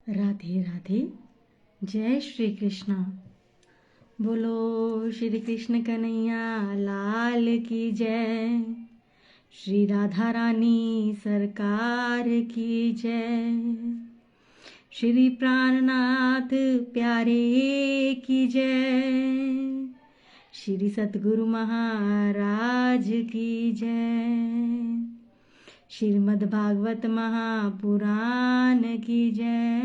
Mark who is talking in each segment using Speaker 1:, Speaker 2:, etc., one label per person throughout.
Speaker 1: राधे राधे। जय श्री कृष्णा। बोलो श्री कृष्ण कन्हैया लाल की जय। श्री राधा रानी सरकार की जय। श्री प्राणनाथ प्यारे की जय। श्री सतगुरु महाराज की जय। श्रीमद् भागवत महापुराण की जय।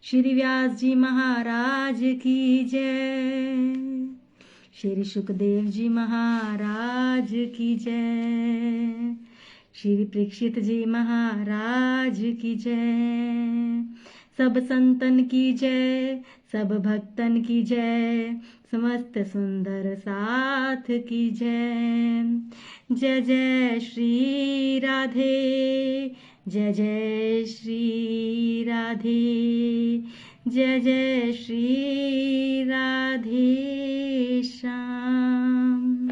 Speaker 1: श्री व्यास जी महाराज की जय। श्री सुखदेव जी महाराज की जय। श्री परीक्षित जी महाराज की जय। सब संतन की जय, सब भक्तन की जय, समस्त सुंदर साथ की जय। जय जय श्री राधे, जय जय श्री राधे, जय जय श्री राधे श्याम।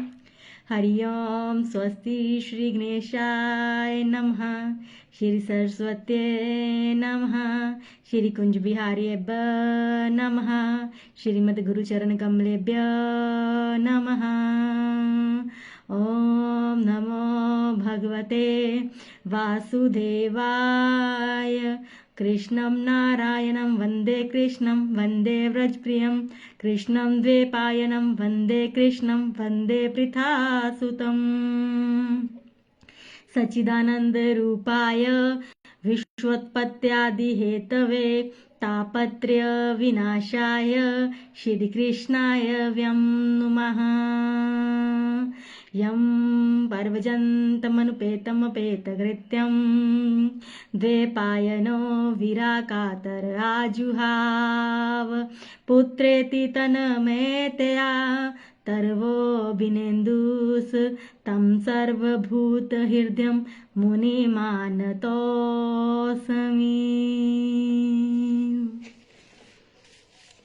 Speaker 1: हरि ओम। स्वस्ति श्री गणेशाय नमः। श्री सरस्वत्यै नमः। श्री कुंज बिहार्येभ्य नमः। श्रीमद् गुरुचरण कमलेभ्य नमः। ओम नमो भगवते वासुदेवाय। कृष्णं नारायणं वन्दे कृष्णं वन्दे व्रजप्रियं। कृष्णं द्वैपायनं वन्दे कृष्णं वन्दे पृथासुतम्। सच्चिदानन्दरूपाय विश्वोत्पत्त्यादिहेतवे तापत्रय विनाशाय श्रीकृष्णाय वयं नुमः। यं पर्वजन्तमनुपेतमपेतकृत्यं द्वैपायनो विराकातर आजुहाव। पुत्रेति तन्मयतया तर्वोऽभिनेन्दुस् तं सर्वभूतहृदयं मुनिमानतोऽस्मि।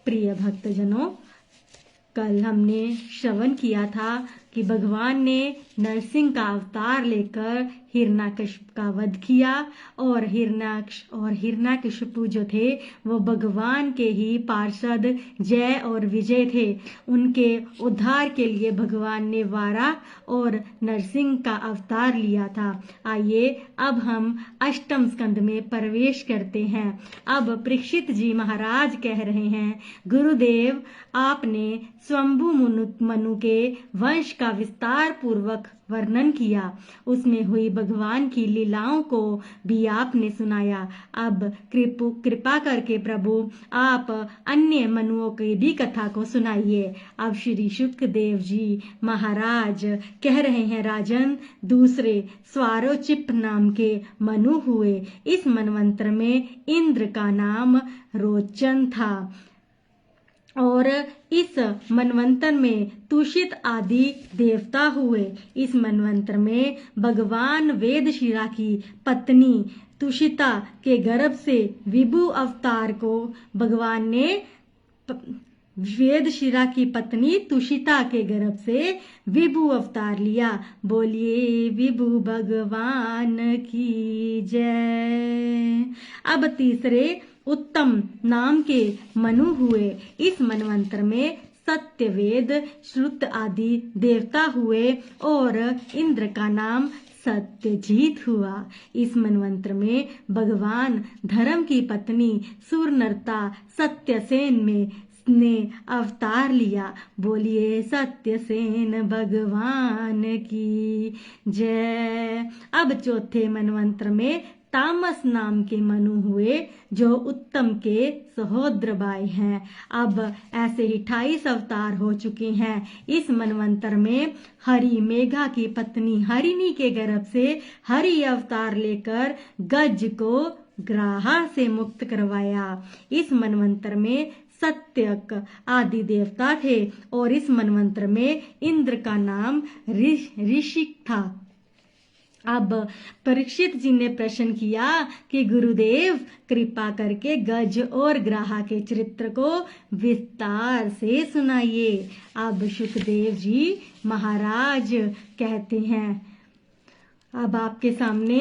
Speaker 1: प्रिय भक्तजनों, कल हमने श्रवण किया था कि भगवान ने नरसिंह का अवतार लेकर हिरण्यकशिपु का वध किया और हिरण्यकशिपु जो थे वो भगवान के ही पार्षद जय और विजय थे। उनके उद्धार के लिए भगवान ने वाराह और नरसिंह का अवतार लिया था। आइए अब हम अष्टम स्कंद में प्रवेश करते हैं। अब परीक्षित जी महाराज कह रहे हैं, गुरुदेव आपने स्वयंभू मनु के वंश का विस्तार पूर्वक वर्णन किया, उसमें हुई भगवान की लीलाओं को भी आपने सुनाया। अब कृपा करके प्रभु आप अन्य मनुओं की भी कथा को सुनाइए। अब श्री सुखदेव जी महाराज कह रहे हैं, राजन, दूसरे स्वारोचिप नाम के मनु हुए। इस मनवंतर में इंद्र का नाम रोचन था और इस मनवंतर में तुषित आदि देवता हुए। इस मनवंतर में भगवान वेदशिरा की पत्नी तुषिता के गर्भ से विभु अवतार को भगवान ने वेदशिरा की पत्नी तुषिता के गर्भ से विभु अवतार लिया। बोलिए विभु भगवान की जय। अब तीसरे उत्तम नाम के मनु हुए। इस मनवंतर में सत्यवेद श्रुत आदि देवता हुए और इंद्र का नाम सत्यजीत हुआ। इस मनवंतर में भगवान धर्म की पत्नी सूरनरता सत्यसेन ने अवतार लिया। बोलिए सत्यसेन भगवान की जय। अब चौथे मनवंतर में तामस नाम के मनु हुए जो उत्तम के सहोदर भाई हैं। अब ऐसे ही 28 अवतार हो चुके हैं। इस मनवंतर में हरि मेघा की पत्नी हरिणी के गर्भ से हरि अवतार लेकर गज को ग्राहा से मुक्त करवाया। इस मनवंतर में सत्यक आदि देवता थे और इस मनवंतर में इंद्र का नाम ऋषिक था। अब परीक्षित जी ने प्रश्न किया कि गुरुदेव कृपा करके गज और ग्राहा के चरित्र को विस्तार से सुनाइए। अब सुखदेव जी महाराज कहते हैं, अब आपके सामने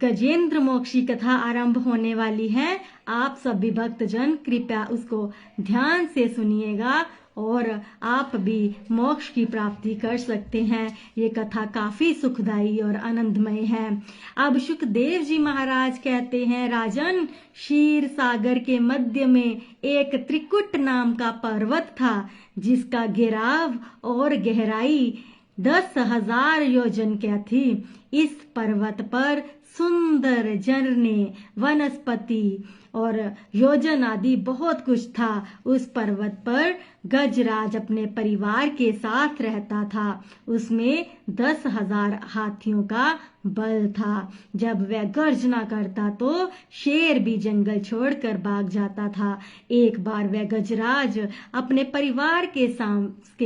Speaker 1: गजेंद्र मोक्ष की कथा आरंभ होने वाली है। आप सभी भक्तजन कृपया उसको ध्यान से सुनिएगा और आप भी मोक्ष की प्राप्ति कर सकते हैं। ये कथा काफी सुखदायी और आनंदमय है। अब सुखदेव जी महाराज कहते हैं, राजन, क्षीर सागर के मध्य में एक त्रिकुट नाम का पर्वत था, जिसका घेराव और गहराई 10,000 योजन क्या थी। इस पर्वत पर सुंदर झरने, वनस्पति और योजन आदि बहुत कुछ था। उस पर्वत पर गजराज अपने परिवार के साथ रहता था। उसमें 10,000 हाथियों का बल था। जब वह गर्जना करता तो शेर भी जंगल छोड़कर भाग जाता था। एक बार वह गजराज अपने परिवार के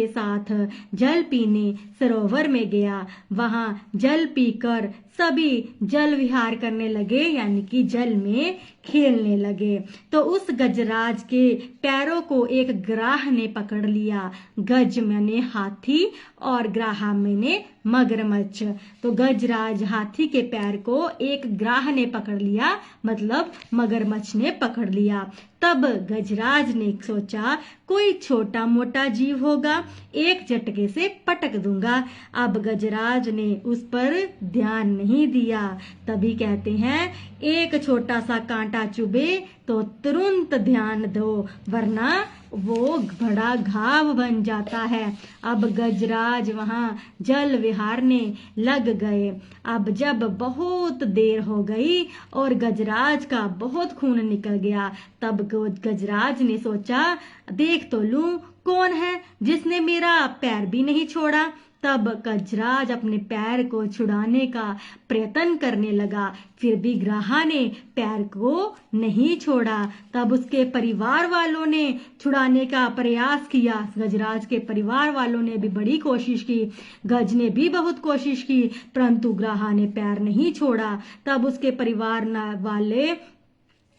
Speaker 1: साथ जल पीने सरोवर में गया। वहां जल पीकर सभी जल विहार करने लगे, यानी कि जल में खेलने लगे। तो उस गजराज के पैरों को एक ग्राह ने पकड़ लिया। गज मैंने हाथी और ग्राह मैंने मगरमच्छ। तो गजराज हाथी के पैर को एक ग्राह ने पकड़ लिया, मतलब मगरमच्छ ने पकड़ लिया। तब गजराज ने सोचा, कोई छोटा मोटा जीव होगा, एक झटके से पटक दूंगा। अब गजराज ने उस पर ध्यान नहीं दिया। तभी कहते हैं, एक छोटा सा कांटा चुभे तो तुरंत ध्यान दो, वरना वो बड़ा घाव बन जाता है। अब गजराज वहां जल विहारने लग गए। अब जब बहुत देर हो गई और गजराज का बहुत खून निकल गया, तब गजराज ने सोचा, देख तो लूं कौन है जिसने मेरा पैर भी नहीं छोड़ा। तब गजराज अपने पैर को छुड़ाने का प्रयत्न करने लगा, फिर भी ग्राहा ने पैर को नहीं छोड़ा। तब उसके परिवार वालों ने छुड़ाने का प्रयास किया। गजराज के परिवार वालों ने भी बड़ी कोशिश की, गज ने भी बहुत कोशिश की, परंतु ग्राहा ने पैर नहीं छोड़ा। तब उसके परिवार वाले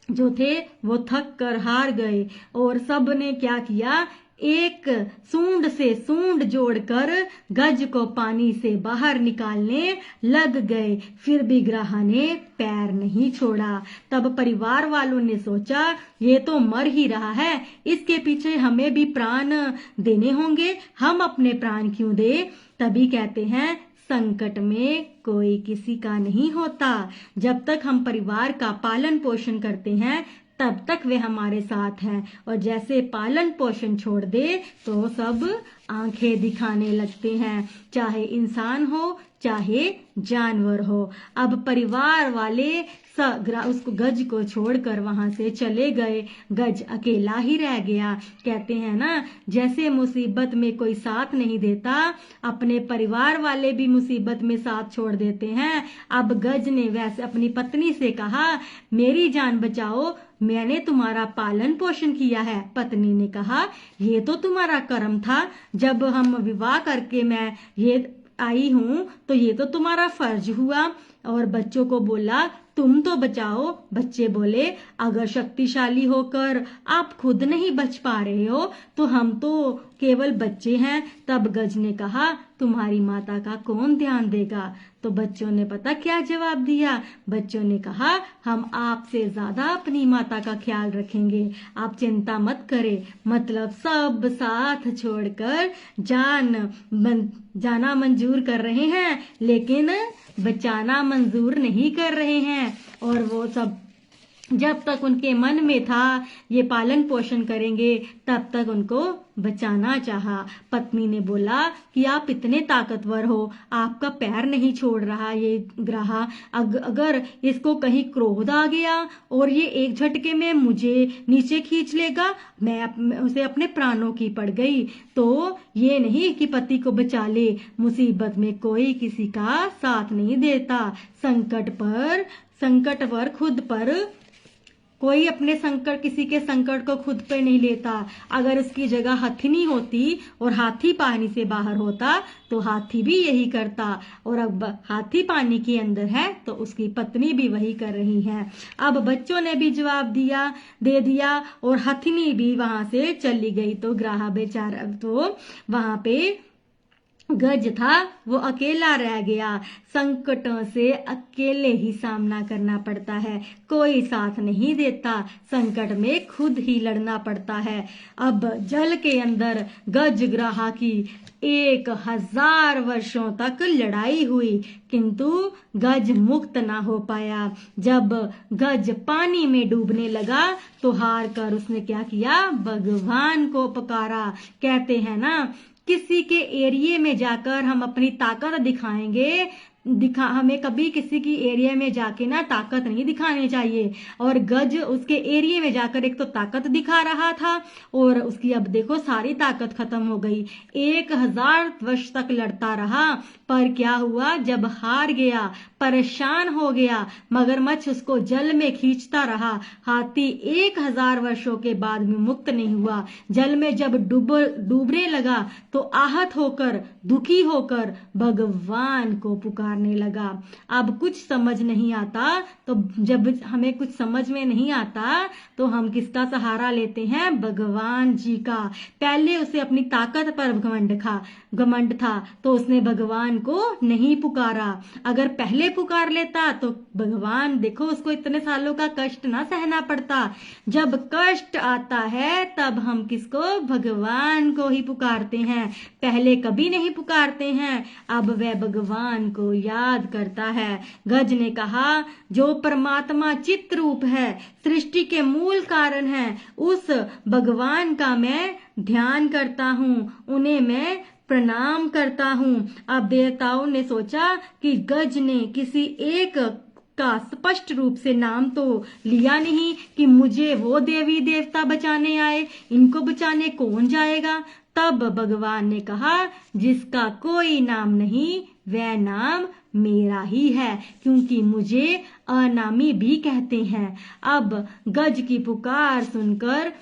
Speaker 1: जो थे वो थक कर हार गए और सब ने क्या किया, एक सूंड से सूंड जोड़कर गज को पानी से बाहर निकालने लग गए। फिर भी ग्राहा ने पैर नहीं छोड़ा। तब परिवार वालों ने सोचा, ये तो मर ही रहा है, इसके पीछे हमें भी प्राण देने होंगे, हम अपने प्राण क्यों दे। तभी कहते हैं, संकट में कोई किसी का नहीं होता। जब तक हम परिवार का पालन पोषण करते हैं तब तक वे हमारे साथ हैं, और जैसे पालन पोषण छोड़ दे तो सब आंखें दिखाने लगते हैं, चाहे इंसान हो चाहे जानवर हो। अब परिवार वाले उसको गज को छोड़कर वहां से चले गए। गज अकेला ही रह गया। कहते हैं ना, जैसे मुसीबत में कोई साथ नहीं देता, अपने परिवार वाले भी मुसीबत में साथ छोड़ देते हैं। अब गज ने वैसे अपनी पत्नी से कहा, मेरी जान बचाओ, मैंने तुम्हारा पालन पोषण किया है। पत्नी ने कहा, ये तो तुम्हारा कर्म था, जब हम विवाह करके मैं ये आई हूं तो ये तो तुम्हारा फर्ज हुआ। और बच्चों को बोला, तुम तो बचाओ। बच्चे बोले, अगर शक्तिशाली होकर आप खुद नहीं बच पा रहे हो तो हम तो केवल बच्चे हैं। तब गज ने कहा, तुम्हारी माता का कौन ध्यान देगा। तो बच्चों ने पता क्या जवाब दिया। बच्चों ने कहा, हम आपसे ज्यादा अपनी माता का ख्याल रखेंगे, आप चिंता मत करें। मतलब सब साथ छोड़कर जाना मंजूर कर रहे हैं, लेकिन बचाना मंजूर नहीं कर रहे हैं। और वो सब जब तक उनके मन में था ये पालन पोषण करेंगे, तब तक उनको बचाना चाहा। पत्नी ने बोला कि आप इतने ताकतवर हो, आपका पैर नहीं छोड़ रहा ये ग्राहा, अगर इसको कहीं क्रोध आ गया और ये एक झटके में मुझे नीचे खींच लेगा, मैं उसे अपने प्राणों की पड़ गई। तो ये नहीं कि पति को बचा ले, मुसीबत में कोई किसी का साथ नहीं देता। संकट पर खुद पर कोई अपने संकट, किसी के संकट को खुद पे नहीं लेता। अगर उसकी जगह हथिनी होती और हाथी पानी से बाहर होता तो हाथी भी यही करता, और अब हाथी पानी के अंदर है तो उसकी पत्नी भी वही कर रही है। अब बच्चों ने भी जवाब दे दिया और हथिनी भी वहां से चली गई। तो ग्राहा बेचारा तो वहां पे गज था वो अकेला रह गया। संकटों से अकेले ही सामना करना पड़ता है, कोई साथ नहीं देता। संकट में खुद ही लड़ना पड़ता है। अब जल के अंदर गजग्राहा की 1000 वर्षों तक लड़ाई हुई, किंतु गज मुक्त ना हो पाया। जब गज पानी में डूबने लगा तो हार कर उसने क्या किया, भगवान को पुकारा। कहते हैं ना, किसी के एरिया में जाकर हम अपनी ताकत दिखाएंगे, हमें कभी किसी की एरिया में जाके ना ताकत नहीं दिखानी चाहिए। और गज उसके एरिया में जाकर एक तो ताकत दिखा रहा था, और उसकी अब देखो सारी ताकत खत्म हो गई। 1000 वर्ष तक लड़ता रहा, पर क्या हुआ, जब हार गया, परेशान हो गया, मगरमच्छ उसको जल में खींचता रहा। हाथी 1000 वर्षों के बाद भी मुक्त नहीं हुआ। जल में जब डूबने लगा तो आहत होकर, दुखी होकर भगवान को पुकारने लगा। अब कुछ समझ नहीं आता, तो जब हमें कुछ समझ में नहीं आता तो हम किसका सहारा लेते हैं, भगवान जी का। पहले उसे अपनी ताकत पर घमंड था तो उसने भगवान को नहीं पुकारा। अगर पहले पुकार लेता तो भगवान, देखो उसको इतने सालों का कष्ट ना सहना पड़ता। जब कष्ट आता है तब हम किसको, भगवान को ही पुकारते हैं, पहले कभी नहीं पुकारते हैं। अब वह भगवान को याद करता है। गज ने कहा, जो परमात्मा चित्त रूप है, सृष्टि के मूल कारण है, उस भगवान का मैं ध्यान करता हूँ, उन्हें मैं प्रणाम करता हूँ। अब देवताओं ने सोचा कि गज ने किसी एक का स्पष्ट रूप से नाम तो लिया नहीं कि मुझे वो देवी देवता बचाने आए, इनको बचाने कौन जाएगा। तब भगवान ने कहा, जिसका कोई नाम नहीं वह नाम मेरा ही है, क्योंकि मुझे अनामी भी कहते हैं। अब गज की पुकार सुनकर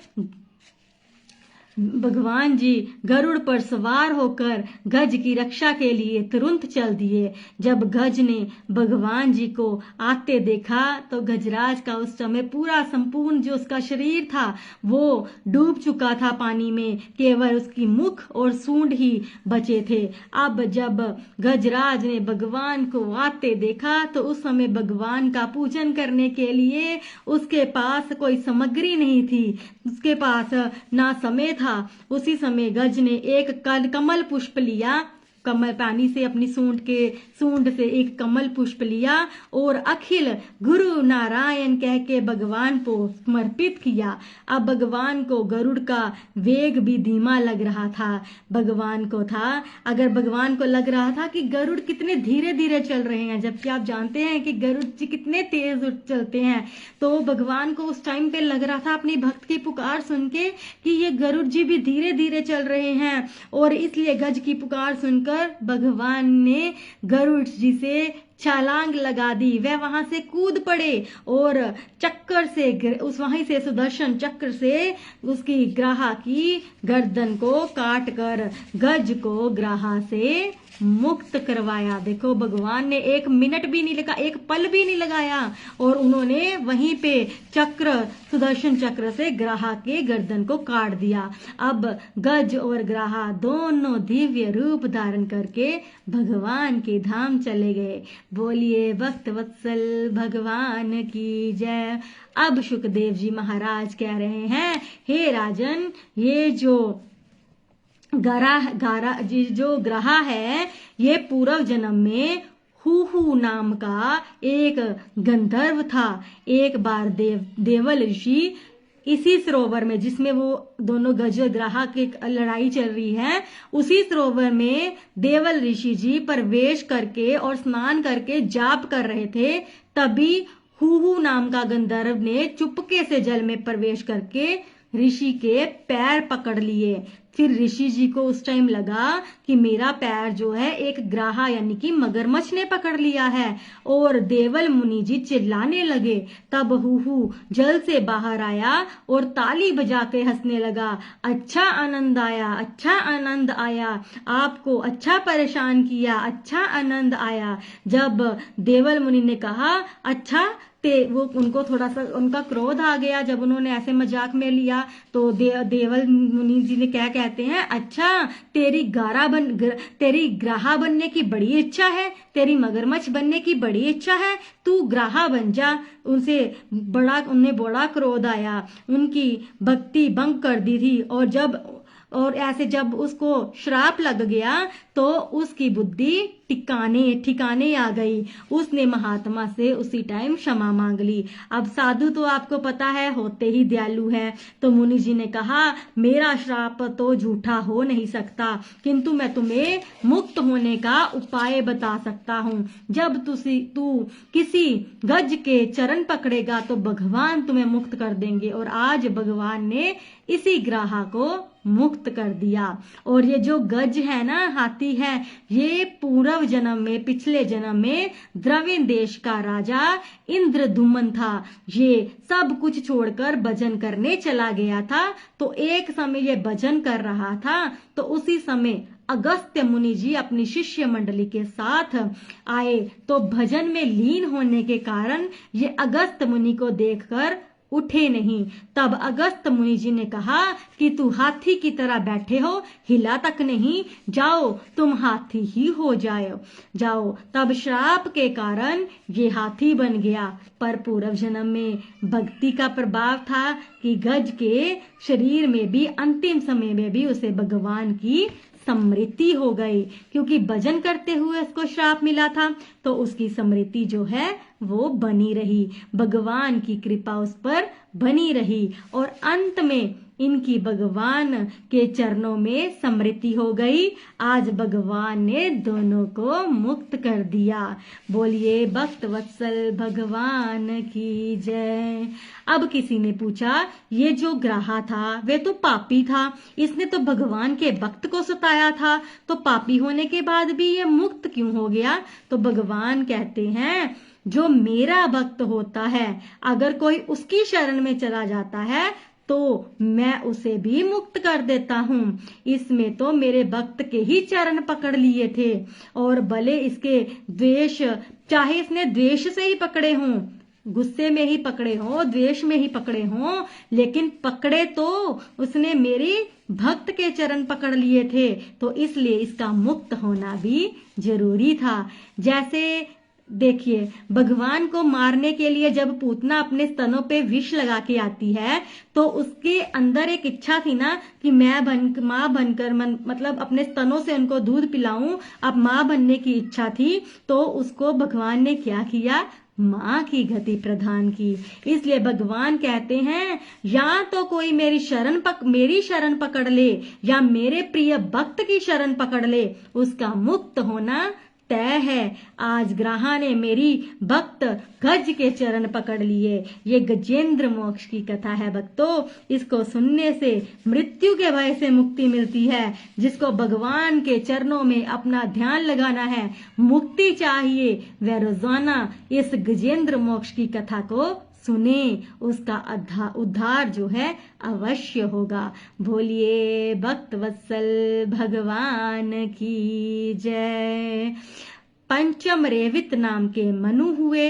Speaker 1: भगवान जी गरुड़ पर सवार होकर गज की रक्षा के लिए तुरंत चल दिए। जब गज ने भगवान जी को आते देखा तो गजराज का उस समय पूरा संपूर्ण जो उसका शरीर था वो डूब चुका था पानी में, केवल उसकी मुख और सूंड ही बचे थे। अब जब गजराज ने भगवान को आते देखा तो उस समय भगवान का पूजन करने के लिए उसके पास कोई सामग्री नहीं थी, उसके पास ना समय था। उसी समय गज ने एक कमल पुष्प लिया, कमल पानी से अपनी सूंड से एक कमल पुष्प लिया और अखिल गुरु नारायण कह के भगवान को समर्पित किया। अब भगवान को गरुड़ का वेग भी धीमा लग रहा था। भगवान को लग रहा था कि गरुड़ कितने धीरे धीरे चल रहे हैं, जबकि आप जानते हैं कि गरुड़ जी कितने तेज चलते हैं। तो भगवान को उस टाइम पे लग रहा था अपनी भक्त की पुकार सुन के कि ये गरुड़ जी भी धीरे धीरे चल रहे हैं, और इसलिए गज की पुकार सुनकर भगवान ने गरुड़ जी से छलांग लगा दी। वह वहां से कूद पड़े और चक्कर से वहीं से सुदर्शन चक्र से उसकी ग्राहा की गर्दन को काट कर गज को ग्राहा से मुक्त करवाया। देखो भगवान ने 1 मिनट भी नहीं लगा, 1 पल भी नहीं लगाया, और उन्होंने वहीं पे सुदर्शन चक्र से ग्राहा के गर्दन को काट दिया। अब गज और ग्राहा दोनों दिव्य रूप धारण करके भगवान के धाम चले गए। बोलिए भक्त वत्सल भगवान की जय। अब शुकदेव जी महाराज कह रहे हैं, हे राजन, ये जो ग्राहा है, ये पूर्व जन्म में हूहू नाम का एक गंधर्व था। एक बार देवल ऋषि इसी सरोवर में, जिसमें वो दोनों गज ग्राहा की लड़ाई चल रही है, उसी सरोवर में देवल ऋषि जी प्रवेश करके और स्नान करके जाप कर रहे थे। तभी हूहू नाम का गंधर्व ने चुपके से जल में प्रवेश करके ऋषि के पैर पकड़ लिए। फिर ऋषि जी को उस टाइम लगा कि मेरा पैर जो है एक ग्राहा यानी कि मगरमच्छ ने पकड़ लिया है, और देवल मुनि जी चिल्लाने लगे। तब हूहू जल से बाहर आया और ताली बजा के हंसने लगा। अच्छा आनंद आया, अच्छा आनंद आया, आपको अच्छा परेशान किया, अच्छा आनंद आया। जब देवल मुनि ने कहा अच्छा, वो उनको थोड़ा सा उनका क्रोध आ गया जब उन्होंने ऐसे मजाक में लिया। तो देवल मुनि जी ने क्या कहते हैं अच्छा तेरी तेरी ग्राहा बनने की बड़ी इच्छा है, तेरी मगरमच्छ बनने की बड़ी इच्छा है, तू ग्राहा बन जा। उन्हें बड़ा क्रोध आया, उनकी भक्ति भंग कर दी थी। और ऐसे जब उसको श्राप लग गया तो उसकी बुद्धि ठिकाने आ गई। उसने महात्मा से उसी टाइम क्षमा मांग ली। अब साधु तो आपको पता है होते ही दयालु है, तो मुनि जी ने कहा मेरा श्राप तो झूठा हो नहीं सकता, किंतु मैं तुम्हें मुक्त होने का उपाय बता सकता हूँ। जब तू किसी गज के चरण पकड़ेगा तो भगवान तुम्हें मुक्त कर देंगे। और आज भगवान ने इसी ग्राहा को मुक्त कर दिया। और ये जो गज है ना, हाथी है, ये पूर्व जन्म में, पिछले जन्म में द्रविड़ देश का राजा इंद्रद्युम्न था। ये सब कुछ छोड़कर भजन करने चला गया था। तो एक समय ये भजन कर रहा था, तो उसी समय अगस्त्य मुनि जी अपनी शिष्य मंडली के साथ आए। तो भजन में लीन होने के कारण ये अगस्त्य मुनि को देखकर उठे नहीं। तब अगस्त्य मुनि जी ने कहा कि तू हाथी की तरह बैठे हो, हिला तक नहीं, जाओ तुम हाथी ही हो जाओ। तब श्राप के कारण ये हाथी बन गया। पर पूर्व जन्म में भक्ति का प्रभाव था कि गज के शरीर में भी अंतिम समय में भी उसे भगवान की स्मृति हो गई, क्योंकि भजन करते हुए उसको श्राप मिला था। तो उसकी स्मृति जो है वो बनी रही, भगवान की कृपा उस पर बनी रही। और अंत में इनकी भगवान के चरणों में स्मृति हो गई। आज भगवान ने दोनों को मुक्त कर दिया। बोलिए भक्त वत्सल भगवान की जय। अब किसी ने पूछा ये जो ग्राहा था वे तो पापी था, इसने तो भगवान के भक्त को सताया था, तो पापी होने के बाद भी ये मुक्त क्यों हो गया? तो भगवान कहते हैं जो मेरा भक्त होता है, अगर कोई उसकी शरण में चला जाता है तो मैं उसे भी मुक्त कर देता हूँ। इसमें तो मेरे भक्त के ही चरण पकड़ लिए थे, और भले इसके द्वेष, चाहे इसने द्वेष से ही पकड़े हों, गुस्से में ही पकड़े हों, द्वेष में ही पकड़े हों, लेकिन पकड़े तो उसने मेरी भक्त के चरण पकड़ लिए थे, तो इसलिए इसका मुक्त होना भी जरूरी था। जैसे देखिए भगवान को मारने के लिए जब पूतना अपने स्तनों पे विष लगा के आती है, तो उसके अंदर एक इच्छा थी ना कि मैं माँ बनकर मतलब अपने स्तनों से उनको दूध पिलाऊं। अब माँ बनने की इच्छा थी, तो उसको भगवान ने क्या किया? माँ की गति प्रदान की। इसलिए भगवान कहते हैं या तो कोई मेरी शरण पकड़ ले, या मेरे प्रिय भक्त की शरण पकड़ ले, उसका मुक्त होना तय है। आज ग्राहा ने मेरी भक्त गज के चरण पकड़ लिए। ये गजेंद्र मोक्ष की कथा है भक्तों। इसको सुनने से मृत्यु के भय से मुक्ति मिलती है। जिसको भगवान के चरणों में अपना ध्यान लगाना है, मुक्ति चाहिए, वह रोजाना इस गजेंद्र मोक्ष की कथा को सुने, उसका उद्धार जो है अवश्य होगा। बोलिए भक्त वत्सल भगवान की जय। पंचम रेवित नाम के मनु हुए।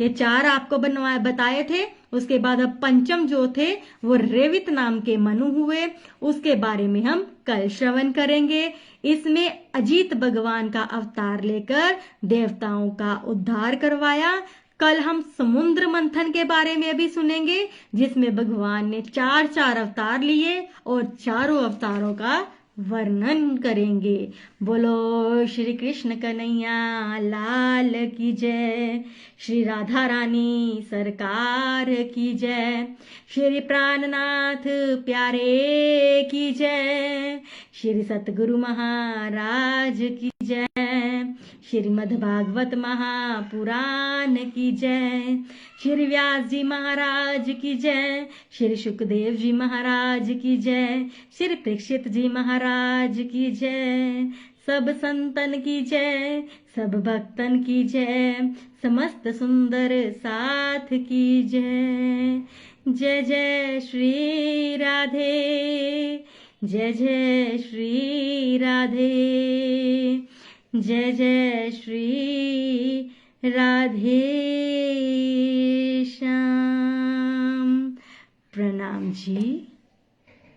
Speaker 1: ये 4 आपको बताए थे। उसके बाद अब पंचम जो थे वो रेवित नाम के मनु हुए। उसके बारे में हम कल श्रवण करेंगे। इसमें अजीत भगवान का अवतार लेकर देवताओं का उद्धार करवाया। कल हम समुद्र मंथन के बारे में भी सुनेंगे, जिसमें भगवान ने 4 अवतार लिए और चारों अवतारों का वर्णन करेंगे। बोलो श्री कृष्ण कन्हैया लाल की जय। श्री राधा रानी सरकार की जय। श्री प्राणनाथ प्यारे की जय। श्री सतगुरु महाराज की जय। श्रीमद् भागवत महापुराण की जय। श्री व्यास जी महाराज की जय। श्री सुखदेव जी महाराज की जय। श्री परीक्षित जी महाराज की जय। सब संतन की जय, सब भक्तन की जय, समस्त सुंदर साथ की जय। जय जय श्री राधे, जय जय श्री राधे, जय जय श्री राधे श्याम। प्रणाम जी।